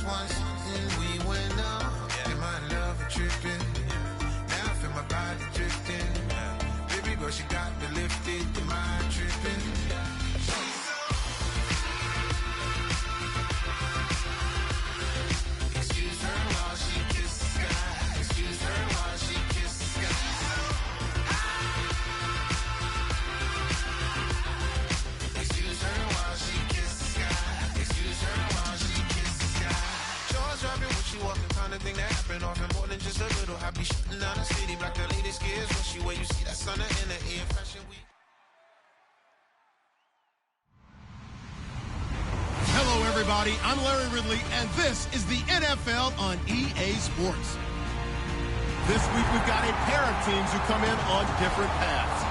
once and we went up. And my love tripping. Now I feel my body drifting. Baby girl, she got me lifted. The mind tripping. Excuse her while she kisses the sky. Excuse her while she kisses the sky. Excuse her while she kisses the sky. Excuse her while she kisses the sky. Jaws dropping when she walking, kind of thing that happen often. More than just a little. I be shutting down the city, black the latest gears. When she where you see that sun in the air, fashion week. Hello, everybody. I'm Larry Ridley, and this is the NFL on EA Sports. This week, we've got a pair of teams who come in on different paths.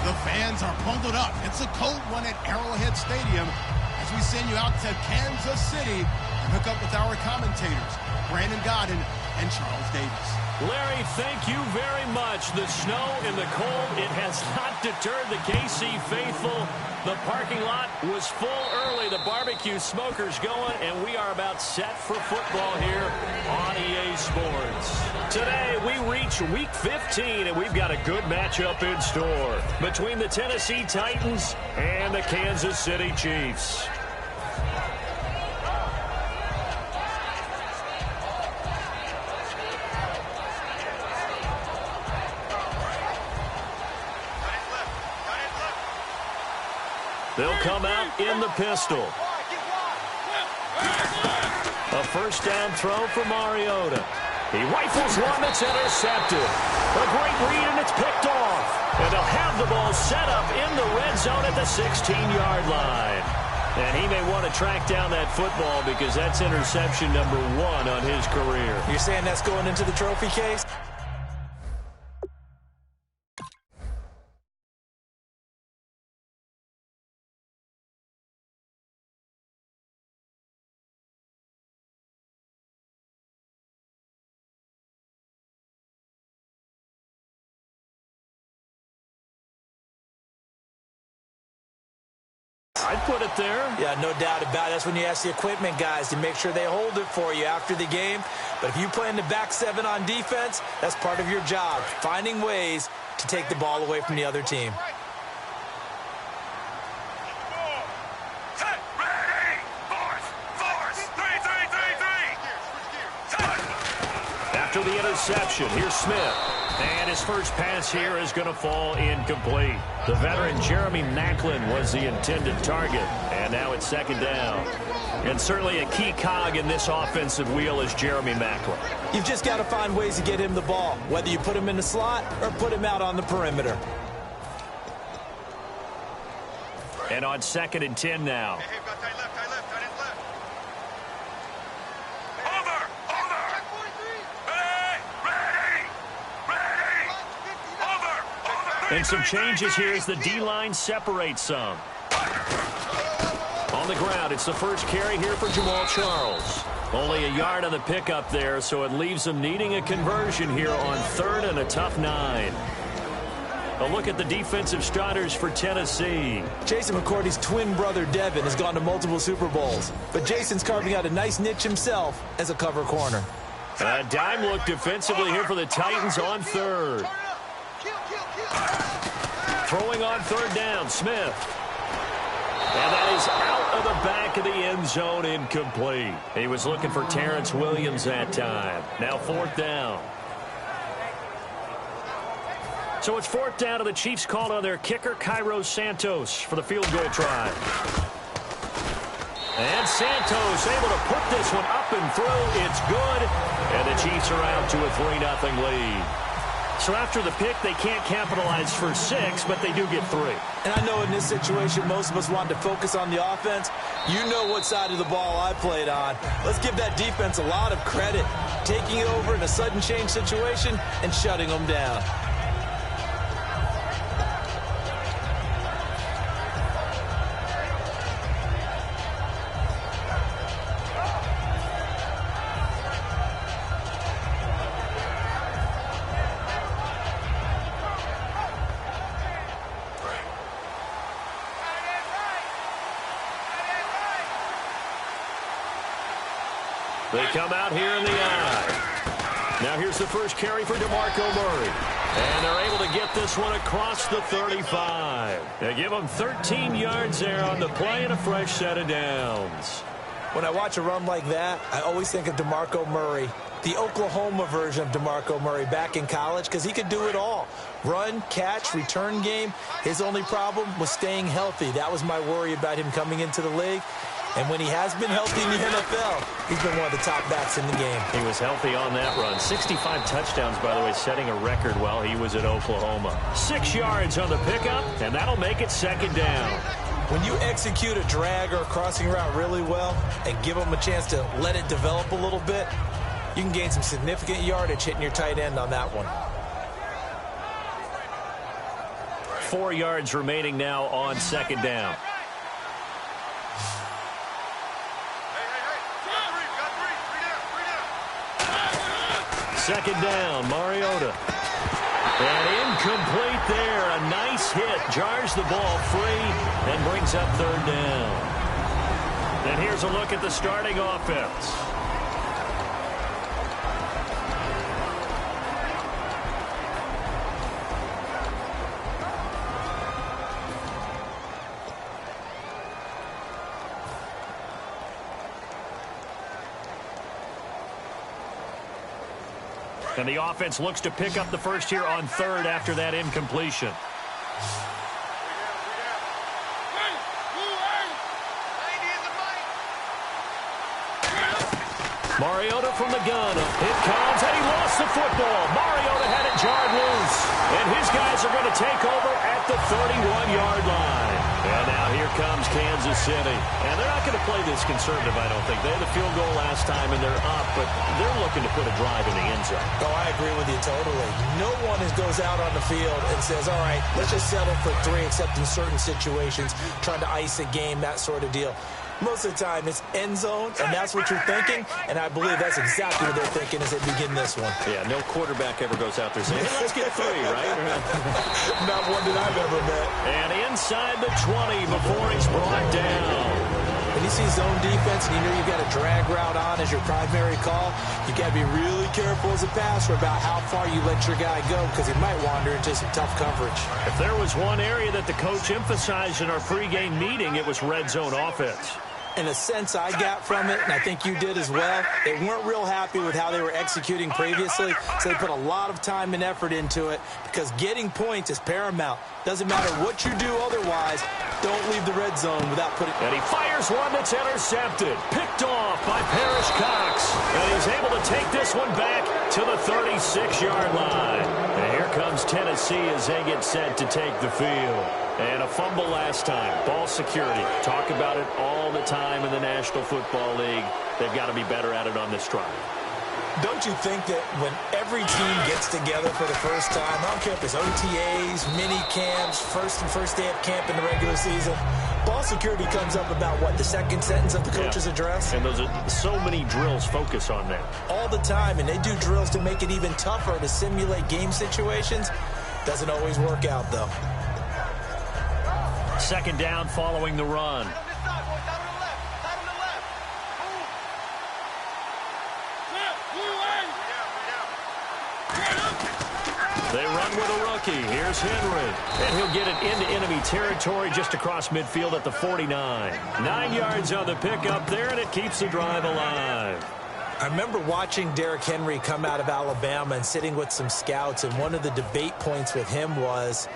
The fans are bundled up. It's a cold one at Arrowhead Stadium as we send you out to Kansas City and hook up with our commentators, Brandon Godden and Charles Davis. Larry, thank you very much. The snow and the cold, it has not deterred the KC faithful. The parking lot was full early. The barbecue smoker's going, and we are about set for football here on EA Sports. Today, we reach Week 15, and we've got a good matchup in store between the Tennessee Titans and the Kansas City Chiefs. They'll come out in the pistol. A first down throw for Mariota. He rifles one that's intercepted. A great read, and it's picked off. And they'll have the ball set up in the red zone at the 16-yard line. And he may want to track down that football because that's interception number 1 on his career. You're saying that's going into the trophy case? I'd put it there. Yeah, no doubt about it. That's when you ask the equipment guys to make sure they hold it for you after the game. But if you play in the back 7 on defense, that's part of your job, finding ways to take the ball away from the other team. After the interception, here's Smith. And his first pass here is going to fall incomplete. The veteran Jeremy Maclin was the intended target. And now it's second down. And certainly a key cog in this offensive wheel is Jeremy Maclin. You've just got to find ways to get him the ball, whether you put him in the slot or put him out on the perimeter. And on 2nd and 10 now. And some changes here as the D-line separates some. On the ground, it's the first carry here for Jamal Charles. Only a yard on the pickup there, so it leaves them needing a conversion here on 3rd and a tough 9. A look at the defensive starters for Tennessee. Jason McCourty's twin brother, Devin, has gone to multiple Super Bowls. But Jason's carving out a nice niche himself as a cover corner. A dime look defensively here for the Titans on 3rd. Throwing on 3rd down, Smith. And that is out of the back of the end zone, incomplete. He was looking for Terrence Williams that time. Now 4th down. So it's 4th down, and the Chiefs called on their kicker, Cairo Santos, for the field goal try. And Santos able to put this one up and through. It's good. And the Chiefs are out to a 3-0 lead. So after the pick, they can't capitalize for 6, but they do get 3. And I know in this situation, most of us want to focus on the offense. You know what side of the ball I played on. Let's give that defense a lot of credit, taking it over in a sudden change situation and shutting them down. They come out here in the eye. Now here's the first carry for DeMarco Murray. And they're able to get this one across the 35. They give him 13 yards there on the play and a fresh set of downs. When I watch a run like that, I always think of DeMarco Murray, the Oklahoma version of DeMarco Murray back in college, because he could do it all. Run, catch, return game. His only problem was staying healthy. That was my worry about him coming into the league. And when he has been healthy in the NFL, he's been one of the top backs in the game. He was healthy on that run. 65 touchdowns, by the way, setting a record while he was at Oklahoma. 6 yards on the pickup, and that'll make it second down. When you execute a drag or a crossing route really well and give them a chance to let it develop a little bit, you can gain some significant yardage hitting your tight end on that one. 4 yards remaining now on second down. Second down, Mariota. And incomplete there. A nice hit. Jars the ball free and brings up third down. And here's a look at the starting offense. And the offense looks to pick up the first here on third after that incompletion. Mariota from the gun. It comes, and he lost the football. Mariota had it jarred loose. And his guys are going to take over at the 31-yard line. And now here comes Kansas City. And they're not going to play this conservative, I don't think. They had a field goal last time, and they're up, but they're looking to put a drive in the end zone. Oh, I agree with you totally. No one goes out on the field and says, all right, let's just settle for 3, except in certain situations, trying to ice a game, that sort of deal. Most of the time, it's end zone, and that's what you're thinking, and I believe that's exactly what they're thinking as they begin this one. Yeah, no quarterback ever goes out there saying, hey, let's get 3, right? Not one that I've ever met. And inside the 20 before he's brought down. When you see zone defense and you know you've got a drag route on as your primary call, you've got to be really careful as a passer about how far you let your guy go, because he might wander into some tough coverage. If there was one area that the coach emphasized in our pregame meeting, it was red zone offense. In a sense I got from it, and I think you did as well, they weren't real happy with how they were executing previously, so they put a lot of time and effort into it, because getting points is paramount. Doesn't matter what you do otherwise, don't leave the red zone without putting... And he fires one that's intercepted. Picked off by Parrish Cox. And he's able to take this one back to the 36-yard line. And here comes Tennessee as they get set to take the field. And a fumble last time. Ball security. Talk about it all the time in the National Football League. They've got to be better at it on this drive. Don't you think that when every team gets together for the first time, I don't care if it's OTAs, mini camps, first day of camp in the regular season, ball security comes up about, what, the second sentence of the coach's address? And those are so many drills focus on that. All the time, and they do drills to make it even tougher to simulate game situations. Doesn't always work out, though. Second down following the run. They run with a rookie. Here's Henry. And he'll get it into enemy territory just across midfield at the 49. 9 yards on the pickup there, and it keeps the drive alive. I remember watching Derrick Henry come out of Alabama and sitting with some scouts, and one of the debate points with him was,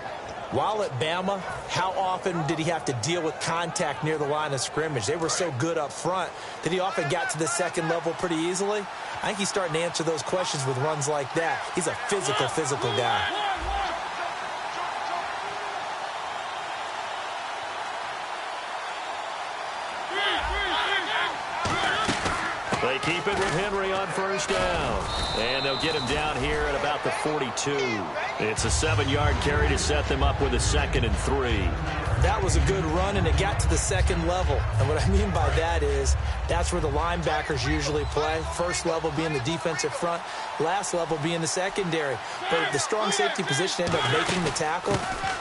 while at Bama, how often did he have to deal with contact near the line of scrimmage? They were so good up front that he often got to the second level pretty easily. I think he's starting to answer those questions with runs like that. He's a physical guy. They keep it with Henry on first down. And they'll get him down here at about the 42. It's a 7-yard carry to set them up with a 2nd and 3. That was a good run, and it got to the second level. And what I mean by that is that's where the linebackers usually play. First level being the defensive front, last level being the secondary. But the strong safety position ended up making the tackle,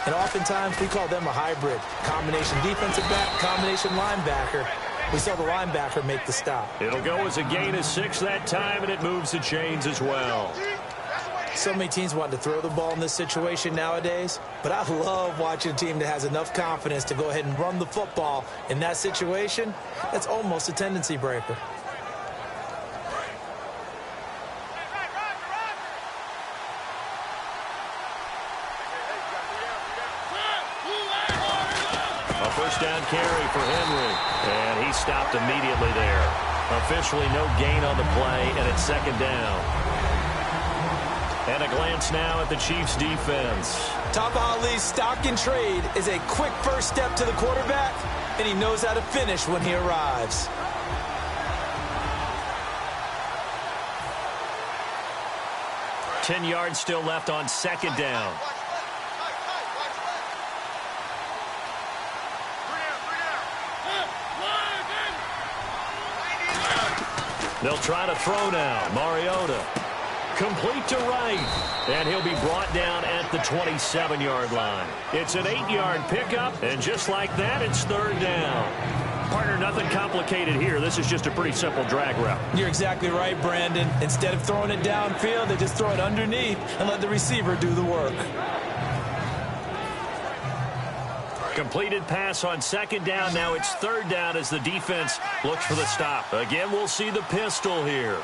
and oftentimes we call them a hybrid. Combination defensive back, combination linebacker. We saw the linebacker make the stop. It'll go as a gain of 6 that time, and it moves the chains as well. So many teams want to throw the ball in this situation nowadays, but I love watching a team that has enough confidence to go ahead and run the football in that situation. That's almost a tendency breaker. A first down carry for Henry, and he stopped immediately there. Officially no gain on the play, and it's second down. And a glance now at the Chiefs' defense. Top of Ali's stock and trade is a quick first step to the quarterback, and he knows how to finish when he arrives. Yards still left on second down. They'll try to throw now. Mariota. Complete to right. And he'll be brought down at the 27-yard line. It's an 8-yard pickup, and just like that, it's third down. Partner, nothing complicated here. This is just a pretty simple drag route. You're exactly right, Brandon. Instead of throwing it downfield, they just throw it underneath and let the receiver do the work. Completed pass on second down. Now it's third down as the defense looks for the stop. Again, we'll see the pistol here.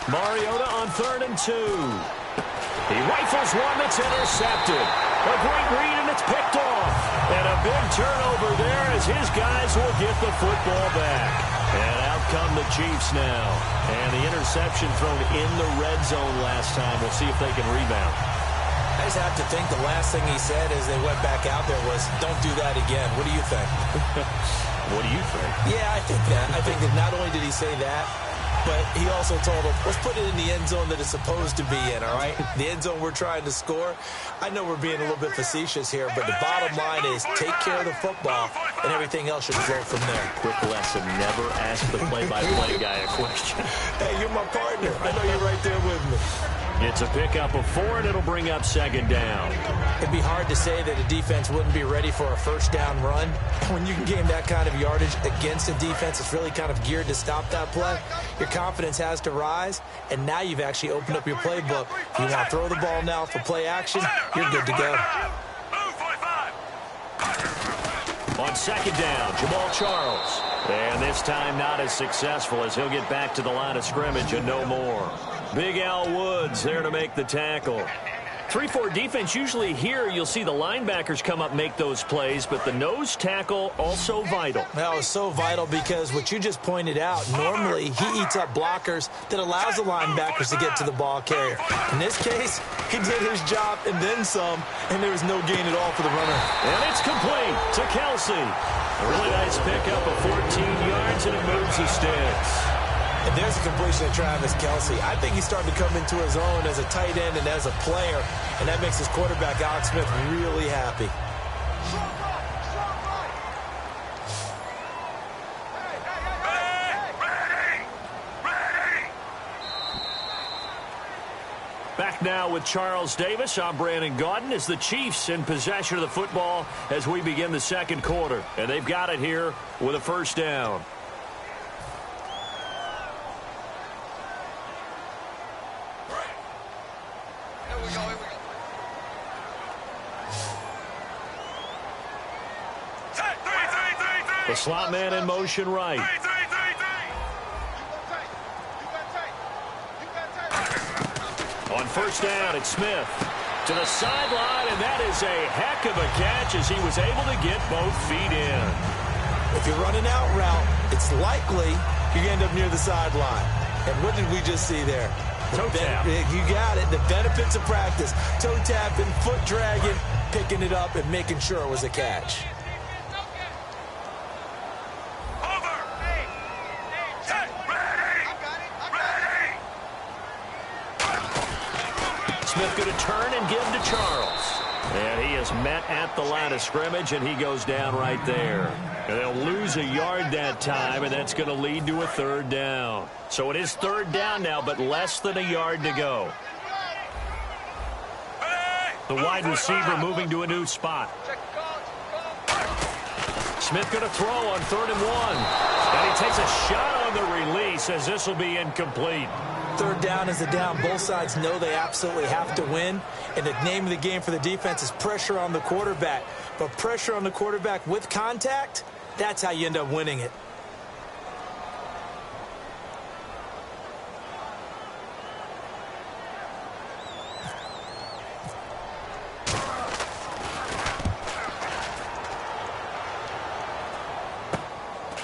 Mariota on 3rd and 2. He rifles one that's intercepted. A great read, and it's picked off. And a big turnover there as his guys will get the football back. And out come the Chiefs now. And the interception thrown in the red zone last time. We'll see if they can rebound. I just have to think the last thing he said as they went back out there was, don't do that again. What do you think? What do you think? Yeah, I think that. I think that not only did he say that, but he also told them, let's put it in the end zone that it's supposed to be in, all right? The end zone we're trying to score. I know we're being a little bit facetious here, but the bottom line is take care of the football, and everything else should flow from there. Quick lesson, never ask the play-by-play guy a question. Hey, you're my partner. I know you're right there with me. It's a pickup of 4, and it'll bring up second down. It'd be hard to say that a defense wouldn't be ready for a first down run. When you can gain that kind of yardage against a defense that's really kind of geared to stop that play, your confidence has to rise, and now you've actually opened up your playbook. If you want to throw the ball now for play action, you're good to go. On second down, Jamal Charles. And this time not as successful as he'll get back to the line of scrimmage and no more. Big Al Woods there to make the tackle. 3-4 defense, usually here you'll see the linebackers come up make those plays, but the nose tackle also vital. That was so vital because what you just pointed out, normally he eats up blockers that allows the linebackers to get to the ball carrier. In this case, he did his job and then some, and there was no gain at all for the runner. And it's complete to Kelsey. A really nice pickup of 14 yards, and it moves the sticks. And there's a completion of Travis Kelsey. I think he's starting to come into his own as a tight end and as a player, and that makes his quarterback, Alex Smith, really happy. Back now with Charles Davis. I'm Brandon Gaudin as the Chiefs in possession of the football as we begin the second quarter. And they've got it here with a first down. The slot man in motion right. On first down, it's Smith to the sideline, and that is a heck of a catch as he was able to get both feet in. If you're running out route, it's likely you're going to end up near the sideline. And what did we just see there? Toe tap. You got it. The benefits of practice. Toe tapping, foot dragging, picking it up, and making sure it was a catch. Smith going to turn and give to Charles. And he is met at the line of scrimmage, and he goes down right there. And they'll lose a yard that time, and that's going to lead to a third down. So it is third down now, but less than a yard to go. The wide receiver moving to a new spot. Smith going to throw on 3rd and 1. And he takes a shot on the release as this will be incomplete. 3rd down is a down. Both sides know they absolutely have to win. And the name of the game for the defense is pressure on the quarterback. But pressure on the quarterback with contact, that's how you end up winning it.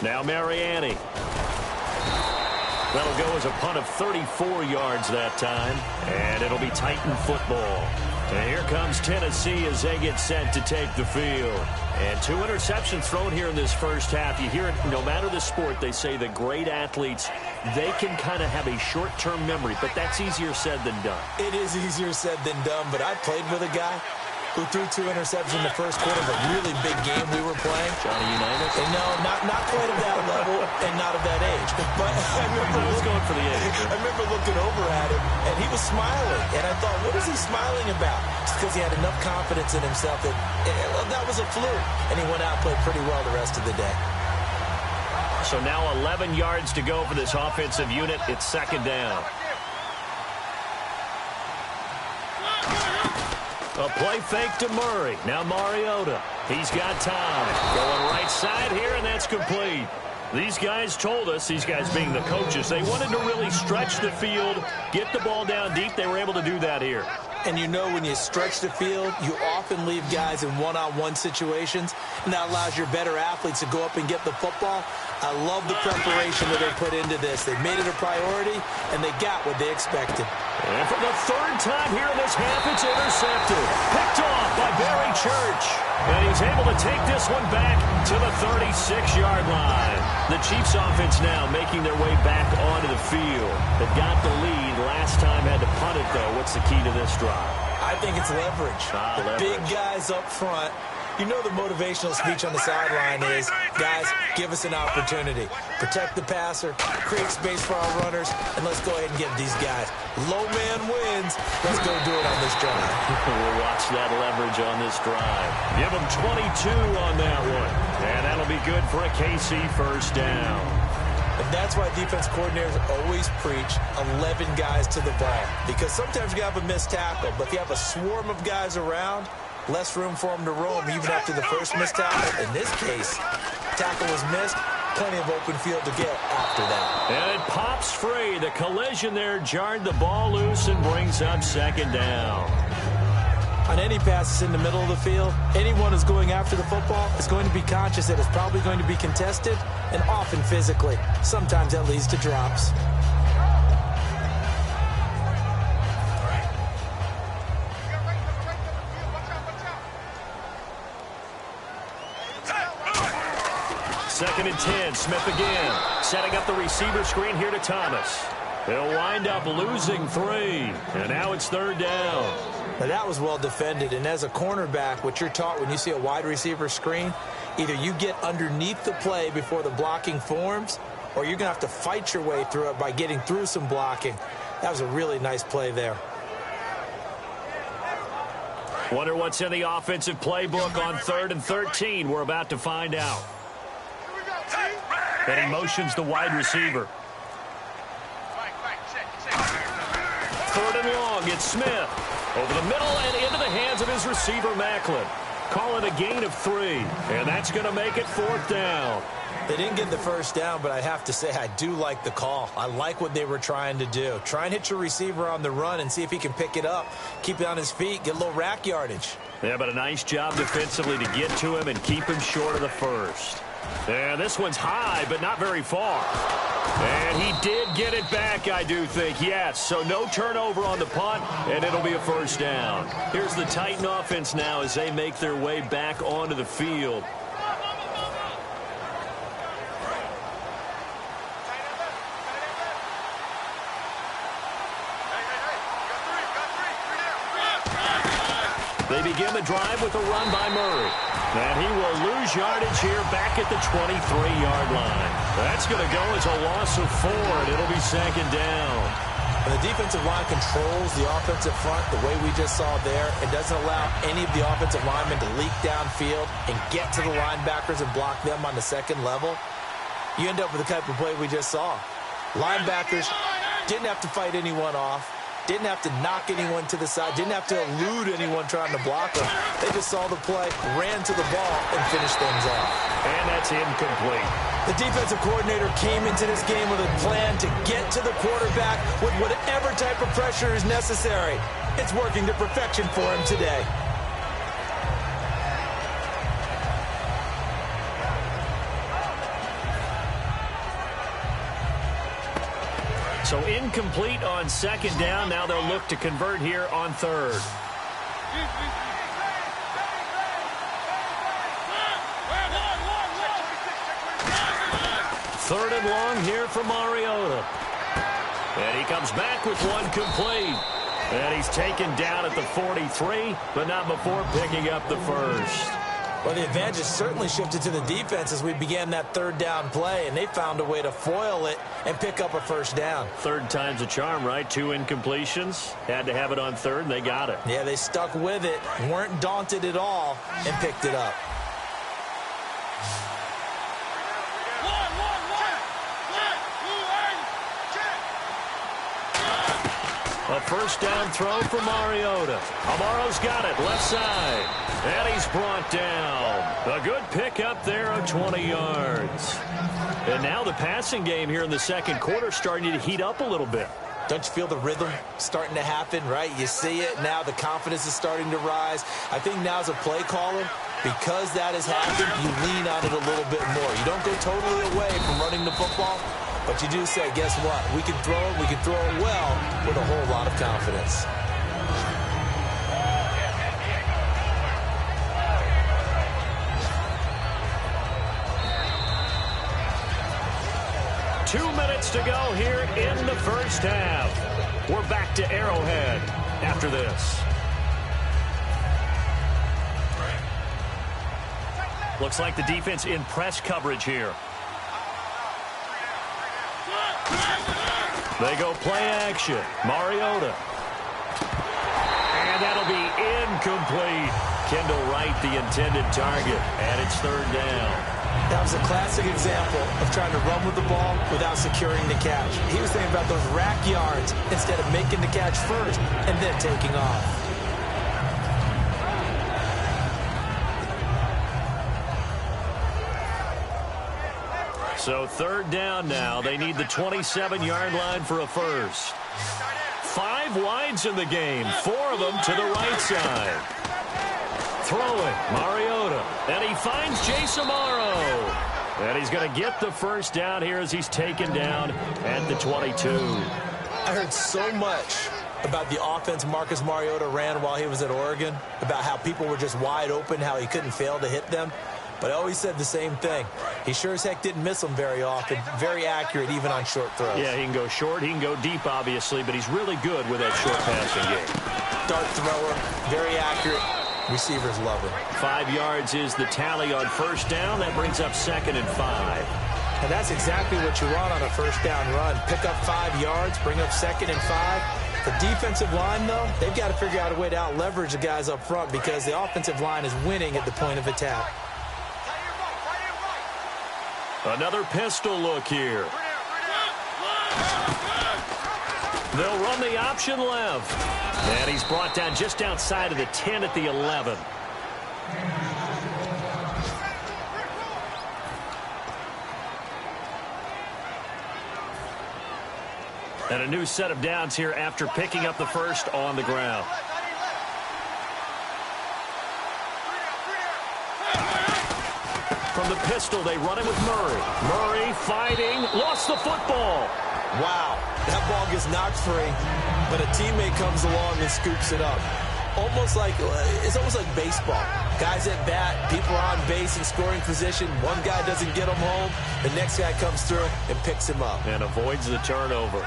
Now Mariani. That'll go as a punt of 34 yards that time. And it'll be Titan football. And here comes Tennessee as they get set to take the field. And 2 interceptions thrown here in this first half. You hear it, no matter the sport, they say that great athletes, they can kind of have a short-term memory, but that's easier said than done. It is easier said than done, but I played with a guy who threw 2 interceptions in the first quarter of a really big game we were playing. Johnny Unitas? And no, not quite at that level and not of that age. But I was going for the age. I remember looking over at him, and he was smiling. And I thought, what is he smiling about? It's because he had enough confidence in himself that that was a fluke. And he went out and played pretty well the rest of the day. So now 11 yards to go for this offensive unit. It's 2nd down. A play fake to Murray. Now Mariota. He's got time. Going right side here, and that's complete. These guys told us, these guys being the coaches, they wanted to really stretch the field, get the ball down deep. They were able to do that here. And you know when you stretch the field, you often leave guys in one-on-one situations, and that allows your better athletes to go up and get the football. I love the preparation that they put into this. They made it a priority, and they got what they expected. And for the 3rd time here in this half, it's intercepted. Picked off by Barry Church. And he's able to take this one back to the 36-yard line. The Chiefs offense now making their way back onto the field. They got the lead. Last time had to punt it, though. What's the key to this drive? I think it's leverage. The big guys up front. You know the motivational speech on the sideline is, guys, give us an opportunity. Protect the passer, create space for our runners, and let's go ahead and get these guys. Low man wins. Let's go do it on this drive. We'll watch that leverage on this drive. Give them 22 on that one. And that'll be good for a KC 1st down. And that's why defense coordinators always preach 11 guys to the ball. Because sometimes you have a missed tackle, but if you have a swarm of guys around, less room for them to roam even after the first missed tackle. In this case, tackle was missed. Plenty of open field to get after that. And it pops free. The collision there jarred the ball loose and brings up 2nd down. On any passes in the middle of the field, anyone who's going after the football is going to be conscious that it's probably going to be contested, and often physically. Sometimes that leads to drops. Second and 10, Smith again. Setting up the receiver screen here to Thomas. They'll wind up losing 3. And now it's 3rd down. Now that was well defended. And as a cornerback, what you're taught when you see a wide receiver screen, either you get underneath the play before the blocking forms, or you're going to have to fight your way through it by getting through some blocking. That was a really nice play there. Wonder what's in the offensive playbook on 3rd and 13. We're about to find out. And he motions the wide receiver. 3rd and long, it's Smith. Over the middle and into the hands of his receiver, Macklin. Call it a gain of 3. And that's going to make it 4th down. They didn't get the 1st down, but I have to say I do like the call. I like what they were trying to do. Try and hit your receiver on the run and see if he can pick it up. Keep it on his feet, get a little rack yardage. Yeah, but a nice job defensively to get to him and keep him short of the 1st. And this one's high, but not very far. And he did get it back, I do think, yes. So no turnover on the punt, and it'll be a 1st down. Here's the Titan offense now as they make their way back onto the field. They begin the drive with a run by Murray. And he will lose yardage here back at the 23-yard line. That's going to go as a loss of 4, and it'll be 2nd down. When the defensive line controls the offensive front the way we just saw there, it doesn't allow any of the offensive linemen to leak downfield and get to the linebackers and block them on the second level. You end up with the type of play we just saw. Linebackers didn't have to fight anyone off, didn't have to knock anyone to the side, didn't have to elude anyone trying to block them. They just saw the play, ran to the ball, and finished things off. And that's incomplete. The defensive coordinator came into this game with a plan to get to the quarterback with whatever type of pressure is necessary. It's working to perfection for him today. So incomplete on second down. Now they'll look to convert here on third. Third and long here for Mariota. And he comes back with one complete. And he's taken down at the 43, but not before picking up the first. Well, the advantage certainly shifted to the defense as we began that third down play, and they found a way to foil it and pick up a first down. Third time's a charm, right? 2 incompletions. Had to have it on third, and they got it. Yeah, they stuck with it, weren't daunted at all, and picked it up. A first down throw for Mariota. Amaro's got it, left side. And he's brought down. A good pickup there of 20 yards. And now the passing game here in the second quarter starting to heat up a little bit. Don't you feel the rhythm starting to happen, right? You see it now. The confidence is starting to rise. I think now as a play caller, because that has happened, you lean on it a little bit more. You don't go totally away from running the football, but you do say, guess what? We can throw it well with a whole lot of confidence. Two minutes to go here in the first half. We're back to Arrowhead after this. Looks like the defense in press coverage here. They go play action. Mariota. And that'll be incomplete. Kendall Wright, the intended target. And it's third down. That was a classic example of trying to run with the ball without securing the catch. He was thinking about those rack yards instead of making the catch first and then taking off. So third down now. They need the 27-yard line for a first. 5 wides in the game. 4 of them to the right side. Throwing, Mariota. And he finds Jace Amaro. And he's going to get the first down here as he's taken down at the 22. I heard so much about the offense Marcus Mariota ran while he was at Oregon, about how people were just wide open, how he couldn't fail to hit them. But I always said the same thing. He sure as heck didn't miss them very often. Very accurate, even on short throws. Yeah, he can go short. He can go deep, obviously, but he's really good with that short passing game. Dart thrower, very accurate. Receivers love him. 5 yards is the tally on first down. That brings up 2nd and 5. And that's exactly what you want on a first down run. Pick up 5 yards, bring up 2nd and 5. The defensive line, though, they've got to figure out a way to out-leverage the guys up front because the offensive line is winning at the point of attack. Another pistol look here. They'll run the option left. And he's brought down just outside of the 10 at the 11. And a new set of downs here after picking up the first on the ground. From the pistol, they run it with Murray. Murray fighting, lost the football. Wow, that ball gets knocked free, but a teammate comes along and scoops it up. It's almost like baseball. Guys at bat, people are on base in scoring position. One guy doesn't get him home. The next guy comes through and picks him up. And avoids the turnover.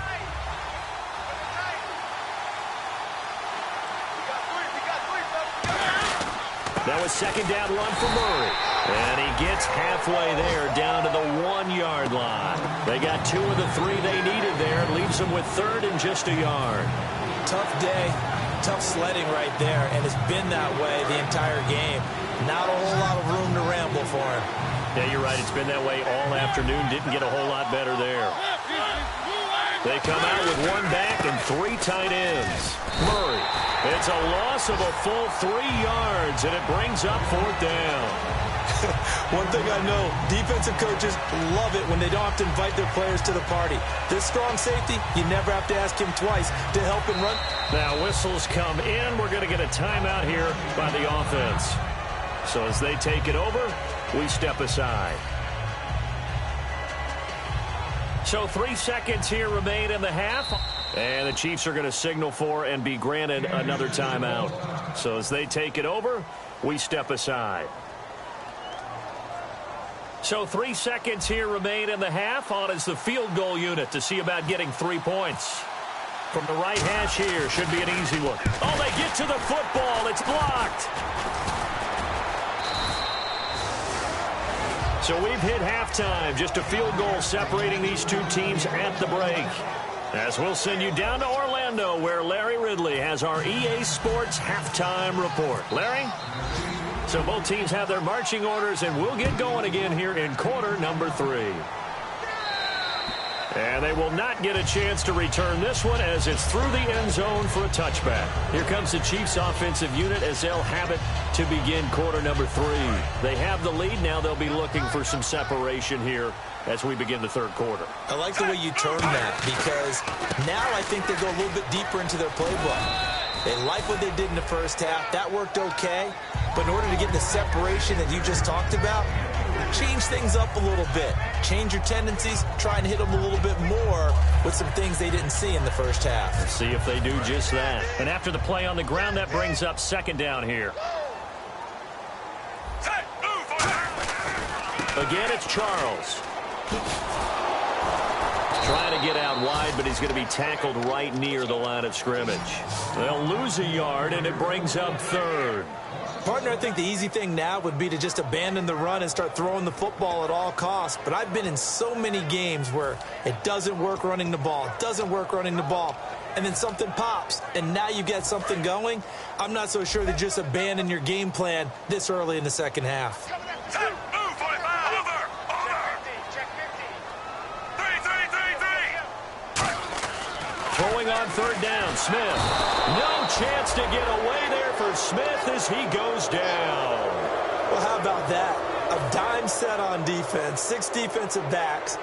That was second down run for Murray. And he gets halfway there, down to the 1-yard line. They got 2 of the 3 they needed there. Leaves them with 3rd and just a yard. Tough day, tough sledding right there, and it's been that way the entire game. Not a whole lot of room to ramble for him. Yeah, you're right. It's been that way all afternoon. Didn't get a whole lot better there. They come out with 1 back and 3 tight ends. Murray. It's a loss of a full 3 yards, and it brings up 4th down. One thing I know, defensive coaches love it when they don't have to invite their players to the party. This strong safety, you never have to ask him twice to help and run. Now whistles come in. We're going to get a timeout here by the offense. So as they take it over, we step aside. So 3 seconds here remain in the half. And the Chiefs are going to signal for and be granted another timeout. So as they take it over, we step aside. So 3 seconds here remain in the half. On is the field goal unit to see about getting 3 points. From the right hash here, should be an easy one. Oh, they get to the football. It's blocked. So we've hit halftime. Just a field goal separating these 2 teams at the break. As we'll send you down to Orlando, where Larry Ridley has our EA Sports halftime report. Larry? So both teams have their marching orders, and we'll get going again here in quarter number 3. And they will not get a chance to return this one as it's through the end zone for a touchback. Here comes the Chiefs offensive unit as they'll have it to begin quarter number 3. They have the lead. Now they'll be looking for some separation here as we begin the 3rd quarter. I like the way you term that, because now I think they go a little bit deeper into their playbook. They like what they did in the first half. That worked okay. But in order to get the separation that you just talked about, change things up a little bit. Change your tendencies. Try and hit them a little bit more with some things they didn't see in the first half. Let's see if they do just that. And after the play on the ground, that brings up 2nd down here. Again, it's Charles. Trying to get out wide, but he's going to be tackled right near the line of scrimmage. They'll lose a yard, and it brings up 3rd. Partner, I think the easy thing now would be to just abandon the run and start throwing the football at all costs. But I've been in so many games where it doesn't work running the ball. It doesn't work running the ball. And then something pops, and now you get something going. I'm not so sure to just abandon your game plan this early in the second half. Throwing on 3rd down, Smith. No chance to get away there for Smith as he goes down. Well, how about that? A dime set on defense, 6 defensive backs.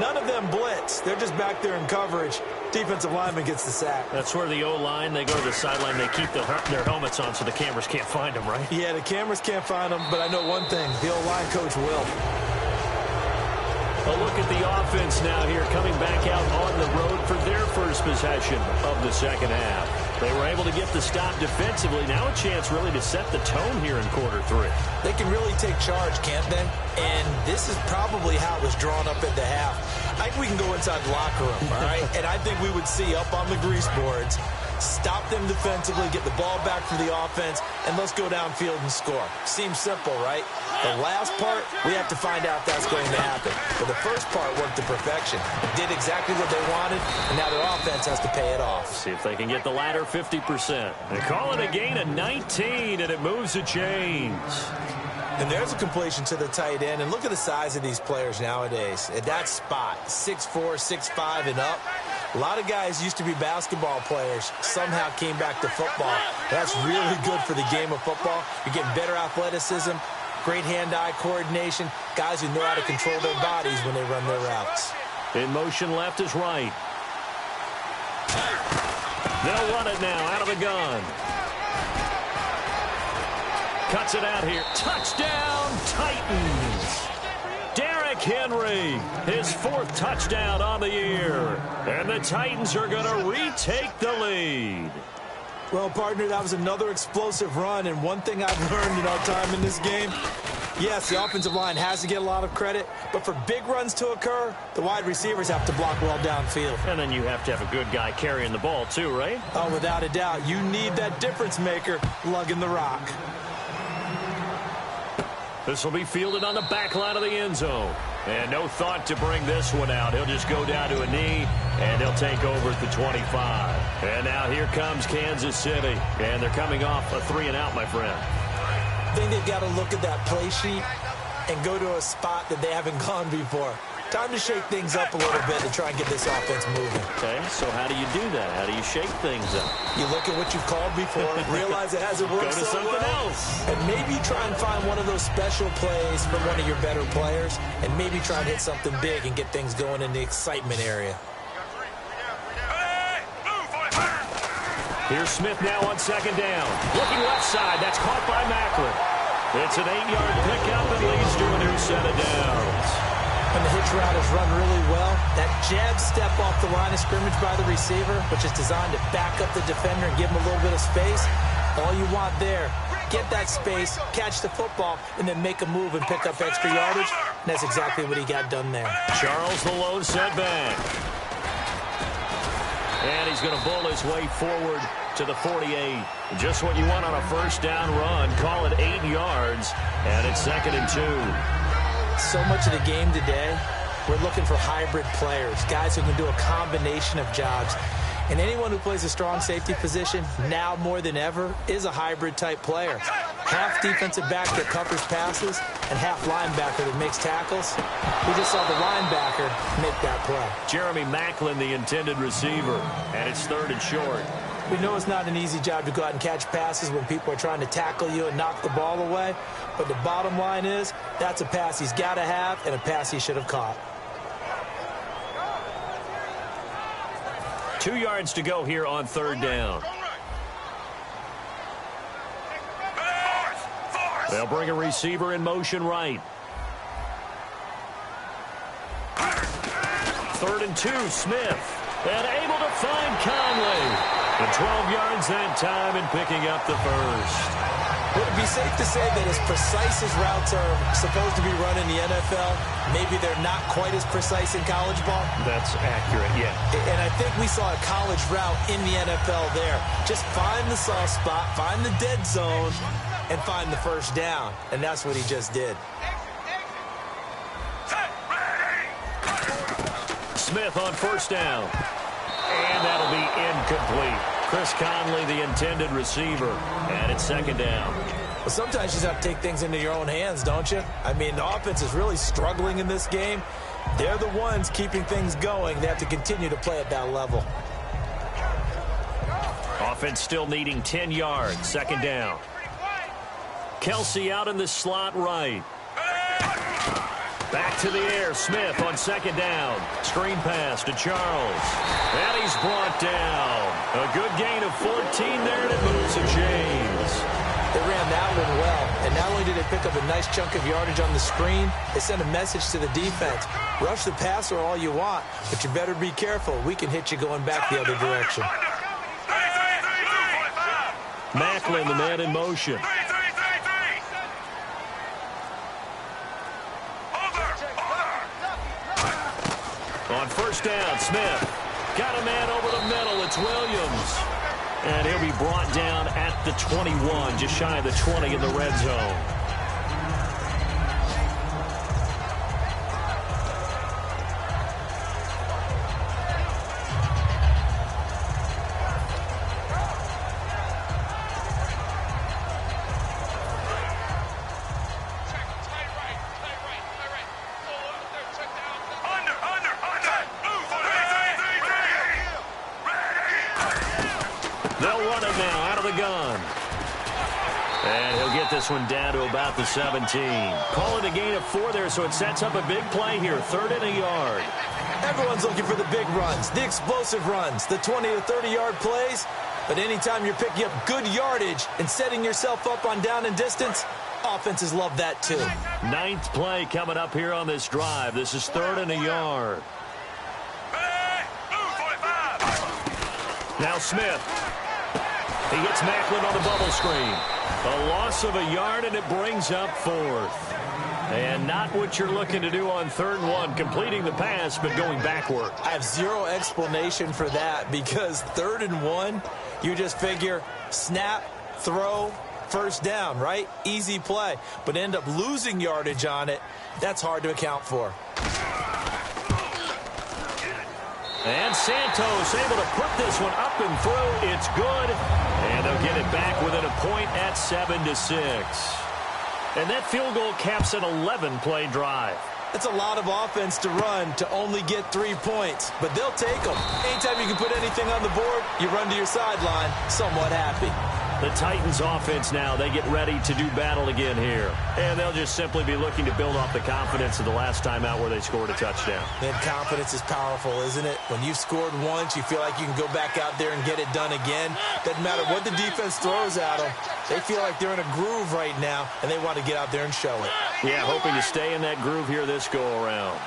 None of them blitz. They're just back there in coverage. Defensive lineman gets the sack. That's where the O-line, they go to the sideline, they keep their helmets on so the cameras can't find them, right? Yeah, the cameras can't find them, but I know one thing. The O-line coach will. A look at the offense now here, coming back out on the road for their first possession of the second half. They were able to get the stop defensively. Now a chance really to set the tone here in quarter 3. They can really take charge, can't they? And this is probably how it was drawn up at the half. I think we can go inside the locker room, all right? And I think we would see up on the grease boards, stop them defensively, get the ball back for the offense, and let's go downfield and score. Seems simple, right? The last part, we have to find out if that's going to happen. But the first part worked to perfection. Did exactly what they wanted, and now their offense has to pay it off. See if they can get the latter 50%. They call it a gain of 19, and it moves the chains. And there's a completion to the tight end. And look at the size of these players nowadays. At that spot, 6'4", 6'5", and up. A lot of guys used to be basketball players, somehow came back to football. That's really good for the game of football. You're getting better athleticism, great hand-eye coordination, guys who know how to control their bodies when they run their routes. In motion left is right. They'll run it now out of the gun. Cuts it out here. Touchdown, Titans. Derrick Henry, his 4th touchdown on the year. And the Titans are going to retake the lead. Well, partner, that was another explosive run. And one thing I've learned in our time in this game, yes, the offensive line has to get a lot of credit. But for big runs to occur, the wide receivers have to block well downfield. And then you have to have a good guy carrying the ball too, right? Oh, without a doubt. You need that difference maker lugging the rock. This will be fielded on the back line of the end zone. And no thought to bring this one out. He'll just go down to a knee, and they'll take over at the 25. And now here comes Kansas City. And they're coming off a 3-and-out, my friend. I think they've got to look at that play sheet and go to a spot that they haven't gone before. Time to shake things up a little bit to try and get this offense moving. Okay, so how do you do that? How do you shake things up? You look at what you've called before, realize it hasn't worked Go to so something well, else. and maybe try and find one of those special plays from one of your better players, and maybe try and hit something big and get things going in the excitement area. Here's Smith now on second down. Looking left side. That's caught by Macklin. It's an 8-yard pickup and leads to a new set of downs. When the hitch route is run really well, that jab step off the line of scrimmage by the receiver, which is designed to back up the defender and give him a little bit of space, all you want there, get that space, catch the football, and then make a move and pick up extra yardage. And that's exactly what he got done there. Charles the lone setback. And he's going to bull his way forward to the 48. Just what you want on a first down run. Call it 8 yards, and it's 2nd and 2. So much of the game today, we're looking for hybrid players, guys who can do a combination of jobs. And anyone who plays a strong safety position, now more than ever, is a hybrid-type player. Half defensive back that covers passes and half linebacker that makes tackles. We just saw the linebacker make that play. Jeremy Macklin, the intended receiver, and it's 3rd and short. We know it's not an easy job to go out and catch passes when people are trying to tackle you and knock the ball away. But the bottom line is, that's a pass he's got to have and a pass he should have caught. 2 yards to go here on 3rd down. They'll bring a receiver in motion right. 3rd and 2, Smith. And able to find Conley. And 12 yards that time and picking up the first. Would it be safe to say that as precise as routes are supposed to be run in the NFL, maybe they're not quite as precise in college ball? That's accurate, yeah. And I think we saw a college route in the NFL there. Just find the soft spot, find the dead zone, and find the first down. And that's what he just did. Smith on first down. And that'll be incomplete. Chris Conley, the intended receiver. And it's 2nd down. Well, sometimes you just have to take things into your own hands, don't you? I mean, the offense is really struggling in this game. They're the ones keeping things going. They have to continue to play at that level. Offense still needing 10 yards. 2nd down. Kelsey out in the slot right. Back to the air. Smith on 2nd down. Screen pass to Charles. And he's brought down. A good gain of 14 there, and it moves the chains. They ran that one well. And not only did they pick up a nice chunk of yardage on the screen, they sent a message to the defense. Rush the passer all you want, but you better be careful. We can hit you going back the other direction. Macklin, the man in motion. On first down, Smith got a man over the middle. It's Williams. And he'll be brought down at the 21, just shy of the 20 in the red zone. This one down to about the 17. Call it a gain of 4 there, so it sets up a big play here. 3rd and a yard. Everyone's looking for the big runs, the explosive runs, the 20 to 30-yard plays. But anytime you're picking up good yardage and setting yourself up on down and distance, offenses love that too. 9th play coming up here on this drive. This is 3rd and a yard. Now Smith. He gets Macklin on the bubble screen. A loss of a yard, and it brings up 4th. And not what you're looking to do on 3rd and 1, completing the pass, but going backward. I have zero explanation for that, because 3rd and 1, you just figure snap, throw, First down, right? Easy play, but end up losing yardage on it. That's hard to account for. And Santos able to put this one up and through. It's good. And they'll get it back within a point at 7-6. And that field goal caps an 11-play drive. That's a lot of offense to run to only get 3 points, but they'll take them. Anytime you can put anything on the board, you run to your sideline somewhat happy. The Titans offense now, they get ready to do battle again here. And they'll just simply be looking to build off the confidence of the last time out where they scored a touchdown. And confidence is powerful, isn't it? When you've scored once, you feel like you can go back out there and get it done again. Doesn't matter what the defense throws at them. They feel like they're in a groove right now, and they want to get out there and show it. Yeah, hoping to stay in that groove here this go-around.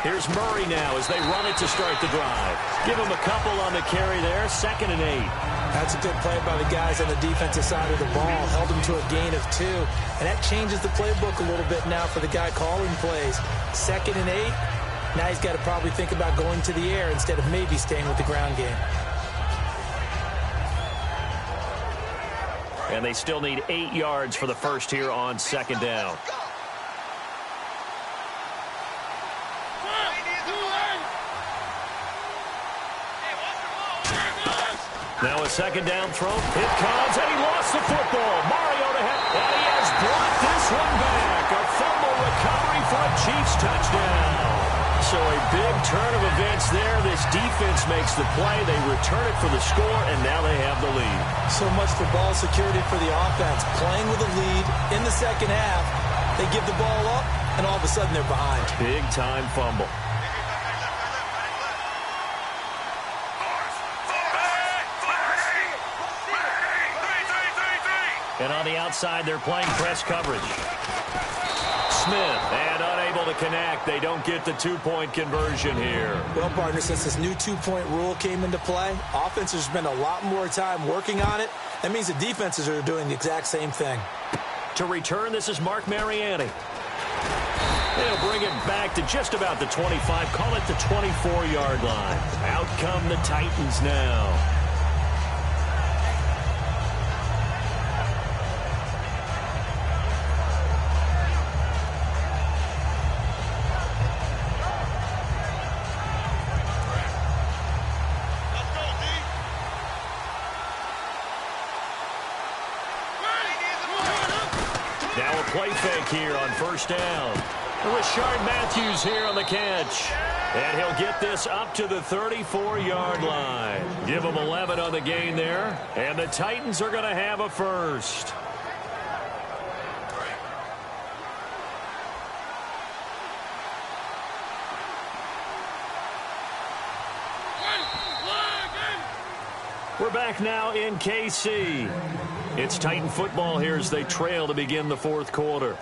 Here's Murray now as they run it to start the drive. Give him a couple on the carry there, 2nd and 8. That's a good play by the guys on the defensive side of the ball. Held them to a gain of 2. And that changes the playbook a little bit now for the guy calling plays. 2nd and 8. Now he's got to probably think about going to the air instead of maybe staying with the ground game. And they still need 8 yards for the first here on 2nd down. Now a 2nd down throw. It comes, and he lost the football. Mariota and he has brought this one back. A fumble recovery for a Chiefs touchdown. So a big turn of events there. This defense makes the play. They return it for the score, and now they have the lead. So much for ball security for the offense. Playing with a lead in the second half. They give the ball up, and all of a sudden they're behind. Big-time fumble. And on the outside, they're playing press coverage. Smith, and unable to connect. They don't get the 2-point conversion here. Well, partner, since this new 2-point rule came into play, offenses spend a lot more time working on it. That means the defenses are doing the exact same thing. To return, this is Mark Mariani. They'll bring it back to just about the 25. Call it the 24-yard line. Out come the Titans now. Now a play fake here on 1st down. Rashard Matthews here on the catch. And he'll get this up to the 34-yard line. Give him 11 on the gain there. And the Titans are going to have a first. We're back now in KC. It's Titan football here as they trail to begin the 4th quarter.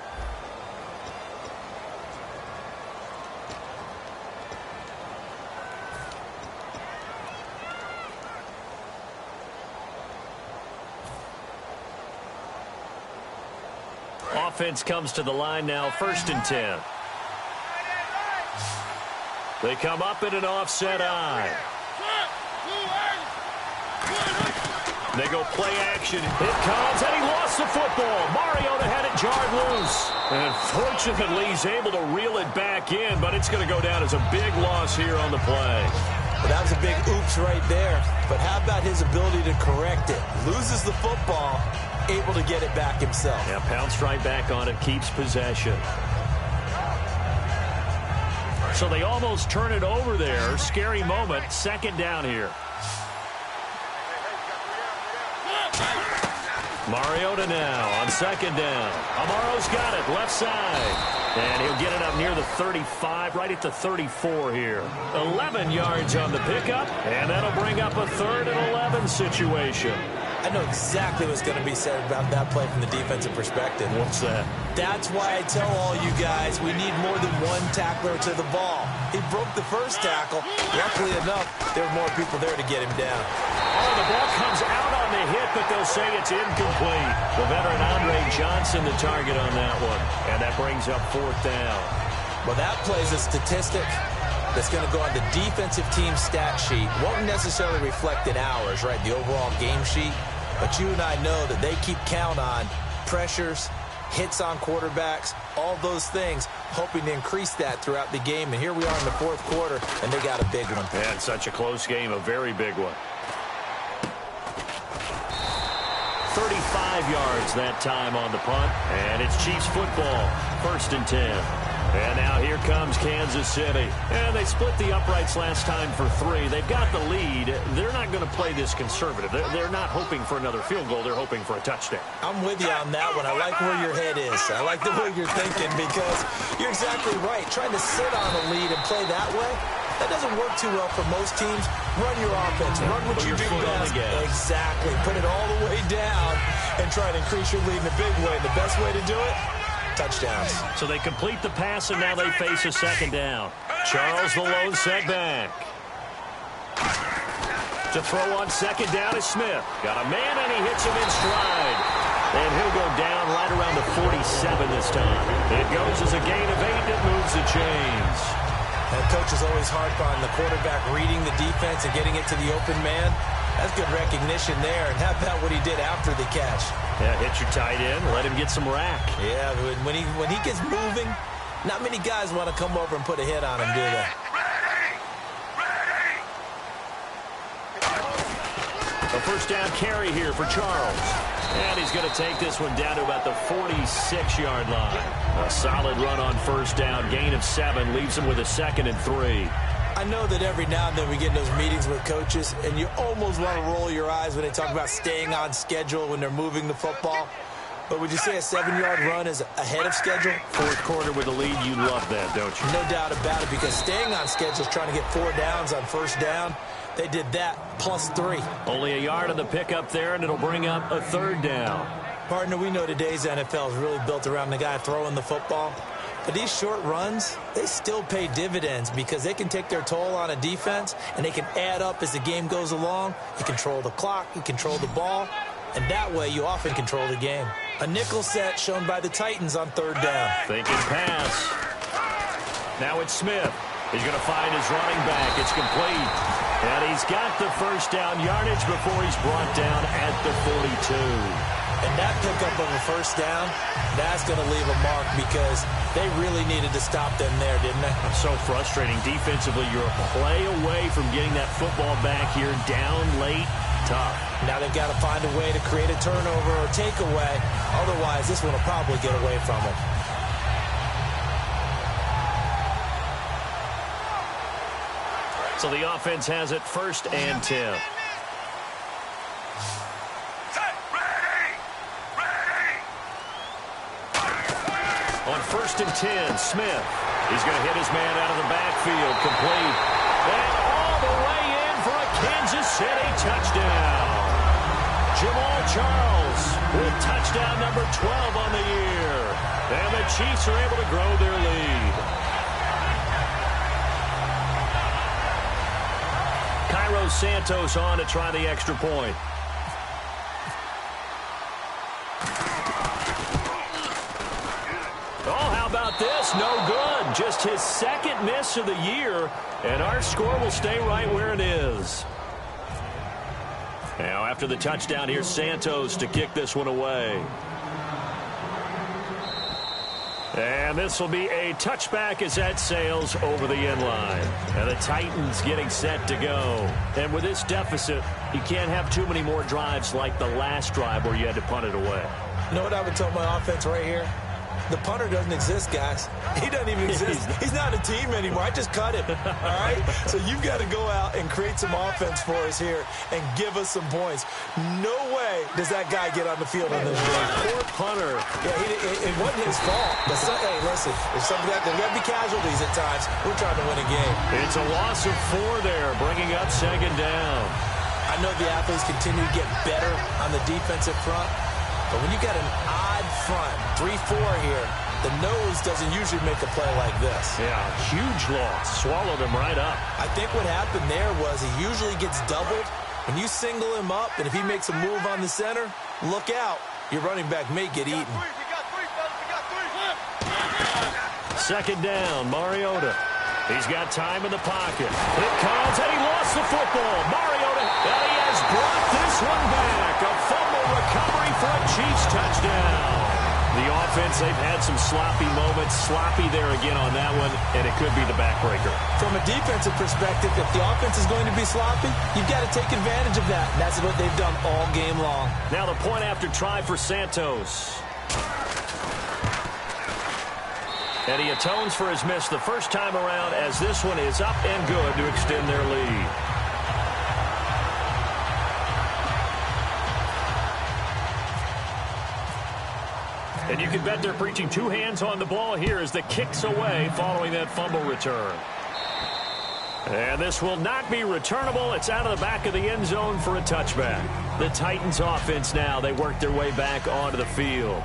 Offense comes to the line now, 1st and 10. They come up in an offset eye. They go play action. It comes, and he lost the football. Mariota had it jarred loose. And fortunately, he's able to reel it back in, but it's going to go down as a big loss here on the play. Well, that was a big oops right there. But how about his ability to correct it? Loses the football, able to get it back himself. Yeah, pounced right back on it, keeps possession. So they almost turn it over there. Scary moment. 2nd down here. Mariota now on 2nd down. Amaro's got it, left side. And he'll get it up near the 35, right at the 34 here. 11 yards on the pickup, and that'll bring up a 3rd and 11 situation. I know exactly what's going to be said about that play from the defensive perspective. What's that? That's why I tell all you guys we need more than one tackler to the ball. He broke the first tackle. Luckily enough, there were more people there to get him down. Oh, the ball comes out on the hit, but they'll say it's incomplete. The veteran Andre Johnson the target on that one. And that brings up 4th down. Well, that plays a statistic that's going to go on the defensive team stat sheet. Won't necessarily reflect in ours, right? The overall game sheet. But you and I know that they keep count on pressures, hits on quarterbacks, all those things, hoping to increase that throughout the game. And here we are in the fourth quarter, and they got a big one. And such a close game, a very big one. 35 yards that time on the punt, and it's Chiefs football, 1st and 10. And now here comes Kansas City. And they split the uprights last time for 3. They've got the lead. They're not going to play this conservative. They're not hoping for another field goal. They're hoping for a touchdown. I'm with you on that one. I like where your head is. I like the way you're thinking because you're exactly right. Trying to sit on a lead and play that way, that doesn't work too well for most teams. Run your offense. Run what you do best. Exactly. Put it all the way down and try to increase your lead in a big way. The best way to do it, touchdowns. So they complete the pass, and now they face a 2nd down. Charles, the lone setback. To throw on 2nd down is Smith. Got a man, and he hits him in stride. And he'll go down right around the 47 this time. It goes as a gain of 8. It moves the chains. And coach is always hard on the quarterback reading the defense and getting it to the open man. That's good recognition there. And how about what he did after the catch? Yeah, hit your tight end, let him get some rack. Yeah, when he gets moving, not many guys want to come over and put a hit on him, do they? A 1st down carry here for Charles. And he's going to take this one down to about the 46-yard line. A solid run on 1st down, gain of 7, leaves him with a 2nd and 3. I know that every now and then we get in those meetings with coaches, and you almost want to roll your eyes when they talk about staying on schedule when they're moving the football. But would you say a 7-yard run is ahead of schedule? 4th quarter with a lead, you love that, don't you? No doubt about it, because staying on schedule is trying to get 4 downs on 1st down. They did that plus 3. Only a yard on the pickup there, and it'll bring up a 3rd down. Partner, we know today's NFL is really built around the guy throwing the football. But these short runs, they still pay dividends because they can take their toll on a defense, and they can add up as the game goes along. You control the clock, you control the ball, and that way you often control the game. A nickel set shown by the Titans on 3rd down. Thinking pass. Now it's Smith. He's going to find his running back. It's complete. And he's got the 1st down yardage before he's brought down at the 42. And that pickup of a 1st down, that's going to leave a mark because they really needed to stop them there, didn't they? So frustrating. Defensively, you're a play away from getting that football back here down late. Tough. Now they've got to find a way to create a turnover or takeaway. Otherwise, this one will probably get away from them. So the offense has it 1st and 10. On 1st and 10, Smith. He's going to hit his man out of the backfield, complete. And all the way in for a Kansas City touchdown. Jamal Charles with touchdown number 12 on the year. And the Chiefs are able to grow their lead. Cairo Santos on to try the extra point. Oh, how about this? No good. Just his 2nd miss of the year, and our score will stay right where it is. Now, after the touchdown, here's Santos to kick this one away. And this will be a touchback as that sails over the end line. And the Titans getting set to go. And with this deficit, you can't have too many more drives like the last drive where you had to punt it away. You know what I would tell my offense right here? The punter doesn't exist, guys. He doesn't even exist. He's not a team anymore. I just cut him, all right? So you've got to go out and create some offense for us here and give us some points. No way does that guy get on the field in this game. Poor punter. Yeah, it wasn't his fault. But hey, listen, there's got to be casualties at times. We're trying to win a game. It's a loss of 4 there, bringing up 2nd down. I know the athletes continue to get better on the defensive front, but when you got an odd front, 3-4 here, the nose doesn't usually make a play like this. Yeah, huge loss. Swallowed him right up. I think what happened there was he usually gets doubled. When you single him up, and if he makes a move on the center, look out. Your running back may get eaten. 2nd down, Mariota. He's got time in the pocket. It comes, and he lost the football. Mariota, and he has brought this one back. A fumble recovery for a Chiefs touchdown. The offense, they've had some sloppy moments. Sloppy there again on that one, and it could be the backbreaker. From a defensive perspective, if the offense is going to be sloppy, you've got to take advantage of that. And that's what they've done all game long. Now the point after try for Santos. And he atones for his miss the first time around as this one is up and good to extend their lead. And you can bet they're preaching two hands on the ball here as the kick's away following that fumble return. And this will not be returnable. It's out of the back of the end zone for a touchback. The Titans offense now, they work their way back onto the field.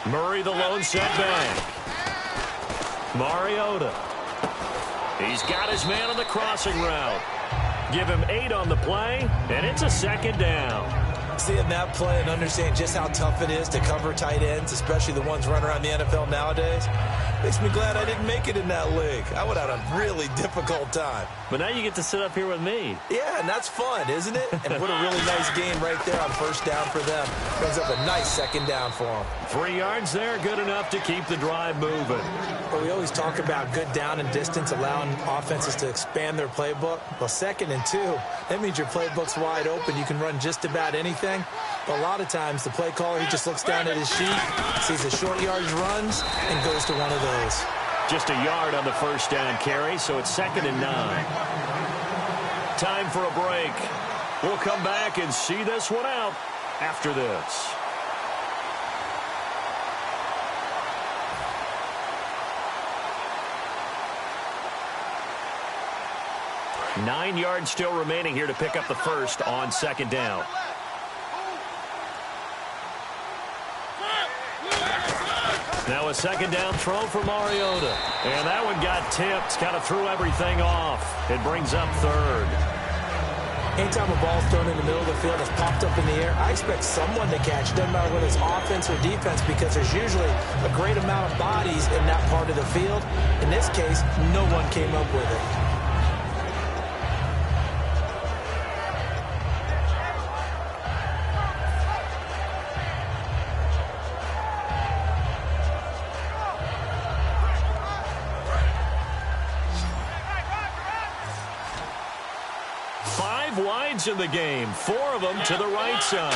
Murray, the lone setback. Mariota. He's got his man on the crossing route. Give him 8 on the play, and it's a second down. Seeing that play and understanding just how tough it is to cover tight ends, especially the ones running around the NFL nowadays, makes me glad I didn't make it in that league. I would have had a really difficult time. But now you get to sit up here with me. Yeah, and that's fun, isn't it? And what a really nice game right there on first down for them. Brings up a nice second down for them. 3 yards there, good enough to keep the drive moving. But we always talk about good down and distance, allowing offenses to expand their playbook. Well, 2nd and 2, that means your playbook's wide open. You can run just about anything. But a lot of times, the play caller, he just looks down at his sheet, sees the short yardage runs, and goes to one of those. Just a yard on the first down carry, so it's 2nd and 9. Time for a break. We'll come back and see this one out after this. Nine yards still remaining here to pick up the first on second down. Now a second down throw for Mariota. And that one got tipped, kind of threw everything off. It brings up 3rd. Anytime a ball's thrown in the middle of the field that's popped up in the air, I expect someone to catch. Doesn't matter whether it's offense or defense, because there's usually a great amount of bodies in that part of the field. In this case, no one came up with it. Wides in the game, 4 of them to the right side.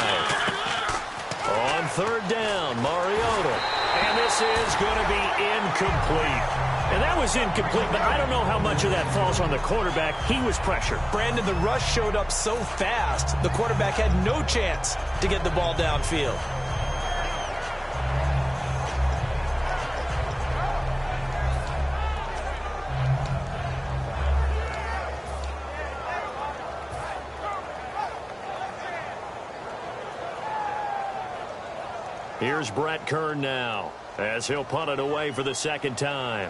On 3rd down, Mariota. And this is going to be incomplete. And that was incomplete, but I don't know how much of that falls on the quarterback. He was pressured. Brandon, the rush showed up so fast, the quarterback had no chance to get the ball downfield. Here's Brett Kern now, as he'll punt it away for the 2nd time.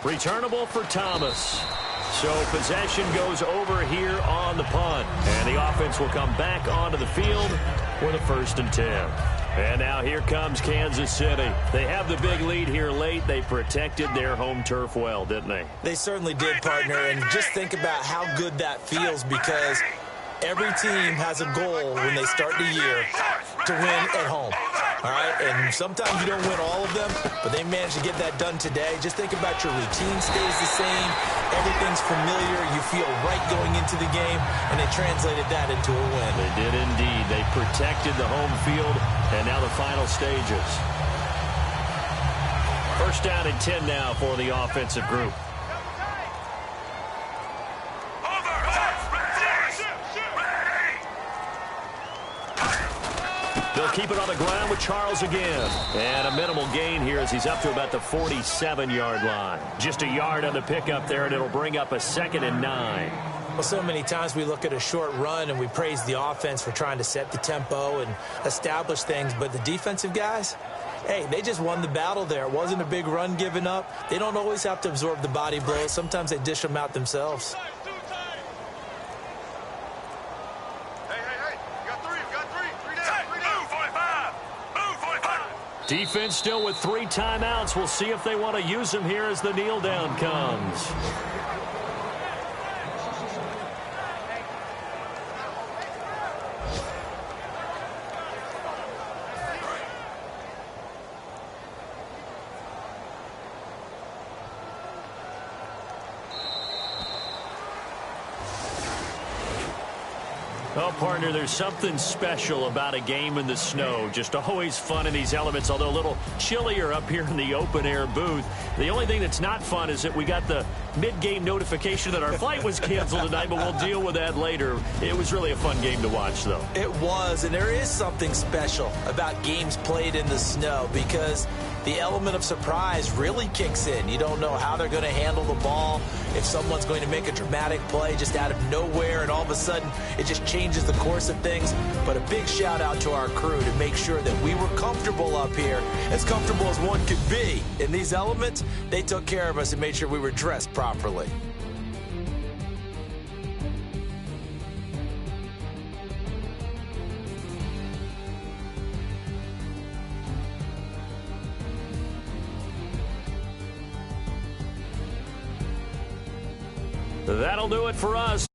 Returnable for Thomas. So possession goes over here on the punt. And the offense will come back onto the field for the 1st and 10. And now here comes Kansas City. They have the big lead here late. They protected their home turf well, didn't they? They certainly did, partner. And just think about how good that feels, because every team has a goal when they start the year to win at home. All right, and sometimes you don't win all of them, but they managed to get that done today. Just think about your routine stays the same. Everything's familiar. You feel right going into the game, and they translated that into a win. They did indeed. They protected the home field, and now the final stages. 1st down and 10 now for the offensive group. They'll keep it on the ground with Charles again. And a minimal gain here as he's up to about the 47-yard line. Just a yard on the pickup there, and it'll bring up a 2nd and 9. Well, so many times we look at a short run and we praise the offense for trying to set the tempo and establish things, but the defensive guys, hey, they just won the battle there. It wasn't a big run given up. They don't always have to absorb the body blows. Sometimes they dish them out themselves. Defense still with 3 timeouts. We'll see if they want to use them here as the kneel down comes. Oh, partner, there's something special about a game in the snow. Just always fun in these elements, although a little chillier up here in the open-air booth. The only thing that's not fun is that we got the mid-game notification that our flight was canceled tonight, but we'll deal with that later. It was really a fun game to watch, though. It was, and there is something special about games played in the snow because the element of surprise really kicks in. You don't know how they're going to handle the ball, if someone's going to make a dramatic play just out of nowhere, and all of a sudden it just changes the course of things. But a big shout out to our crew to make sure that we were comfortable up here, as comfortable as one could be. In these elements, they took care of us and made sure we were dressed properly. That'll do it for us.